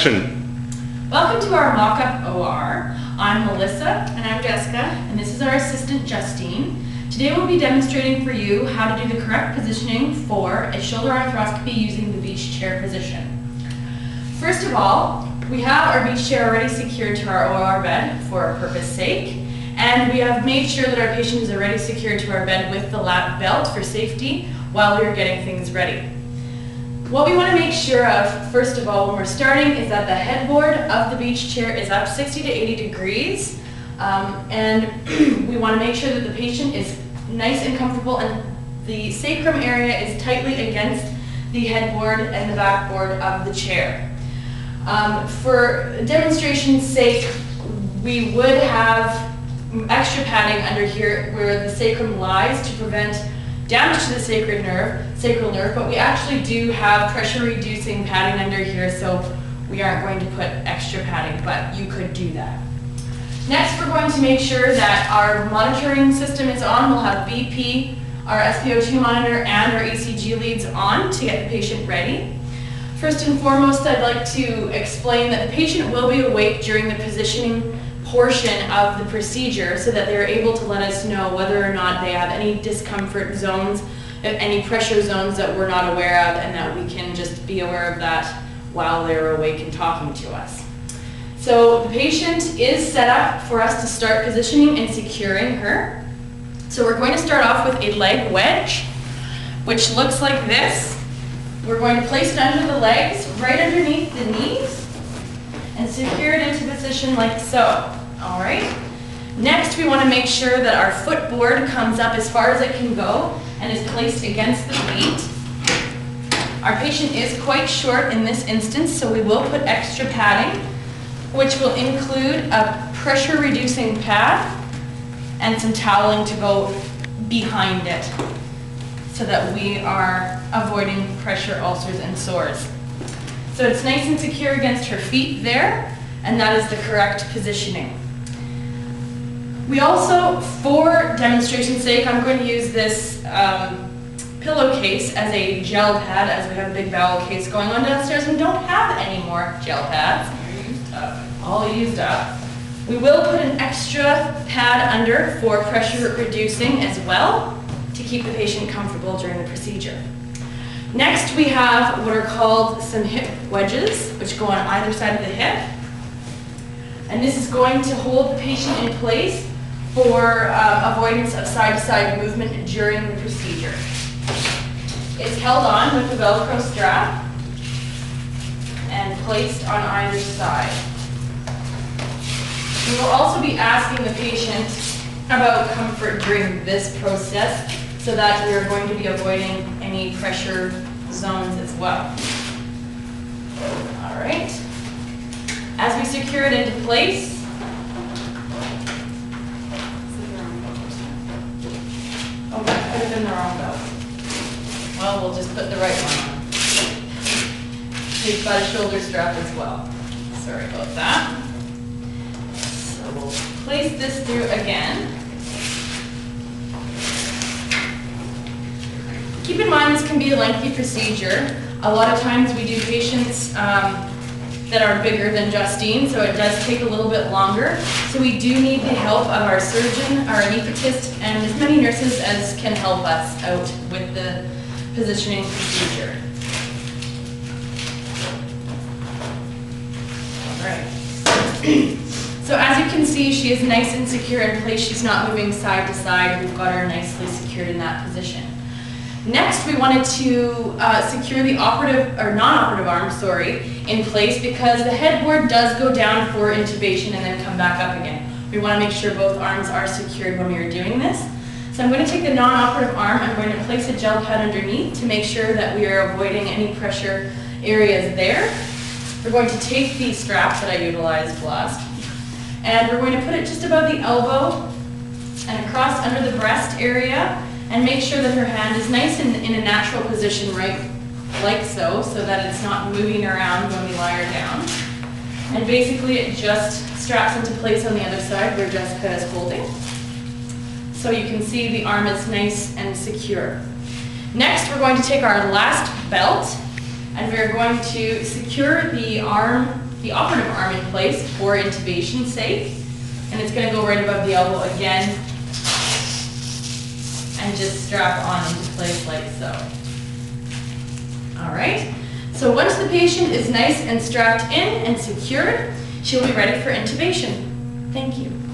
Welcome to our mock-up OR. I'm Melissa. And I'm Jessica. And this is our assistant Justine. Today we'll be demonstrating for you how to do the correct positioning for a shoulder arthroscopy using the beach chair position. First of all, we have our beach chair already secured to our OR bed for our purpose sake. And we have made sure that our patient is already secured to our bed with the lap belt for safety while we are getting things ready. What we want to make sure of, first of all, when we're starting, is that the headboard of the beach chair is up 60 to 80 degrees. And we want to make sure that the patient is nice and comfortable and the sacrum area is tightly against the headboard and the backboard of the chair. For demonstration's sake, we would have extra padding under here where the sacrum lies to prevent damage to the sacral nerve, but we actually do have pressure reducing padding under here, so we aren't going to put extra padding, but you could do that. Next, we're going to make sure that our monitoring system is on. We'll have BP, our SpO2 monitor, and our ECG leads on to get the patient ready. First and foremost, I'd like to explain that the patient will be awake during the positioning portion of the procedure so that they're able to let us know whether or not they have any discomfort zones, any pressure zones that we're not aware of, and that we can just be aware of that while they're awake and talking to us. So the patient is set up for us to start positioning and securing her. So we're going to start off with a leg wedge, which looks like this. We're going to place it under the legs, right underneath the knees, and secure it into position like so. All right. Next, we want to make sure that our footboard comes up as far as it can go and is placed against the feet. Our patient is quite short in this instance, so we will put extra padding, which will include a pressure reducing pad and some toweling to go behind it so that we are avoiding pressure ulcers and sores. So it's nice and secure against her feet there, and that is the correct positioning. We also, for demonstration's sake, I'm going to use this pillowcase as a gel pad, as we have a big bowel case going on downstairs and don't have any more gel pads. All used up. We will put an extra pad under for pressure reducing as well to keep the patient comfortable during the procedure. Next, we have what are called some hip wedges, which go on either side of the hip. And this is going to hold the patient in place for avoidance of side-to-side movement during the procedure. It's held on with the Velcro strap and placed on either side. We will also be asking the patient about comfort during this process so that we are going to be avoiding any pressure zones as well. All right. As we secure it into place, oh, that could have been the wrong belt. Well, we'll just put the right one on. We've got a shoulder strap as well. Sorry about that. So we'll place this through again. Keep in mind this can be a lengthy procedure. A lot of times we do patients that are bigger than Justine, so it does take a little bit longer. So we do need the help of our surgeon, our anesthetist, and as many nurses as can help us out with the positioning procedure. All right. So as you can see, she is nice and secure in place. She's not moving side to side. We've got her nicely secured in that position. Next, we wanted to secure the operative, or non-operative arm, in place because the headboard does go down for intubation and then come back up again. We want to make sure both arms are secured when we are doing this. So I'm going to take the non-operative arm, I'm going to place a gel pad underneath to make sure that we are avoiding any pressure areas there. We're going to take the strap that I utilized last, and we're going to put it just above the elbow and across under the breast area, and make sure that her hand is nice and in a natural position, right, like so, so that it's not moving around when we lie her down. And basically it just straps into place on the other side where Jessica is holding. So you can see the arm is nice and secure. Next, we're going to take our last belt and we're going to secure the arm the operative arm in place for intubation sake. And it's gonna go right above the elbow again and just strap on into place like so. All right, so once the patient is nice and strapped in and secured, she'll be ready for intubation. Thank you.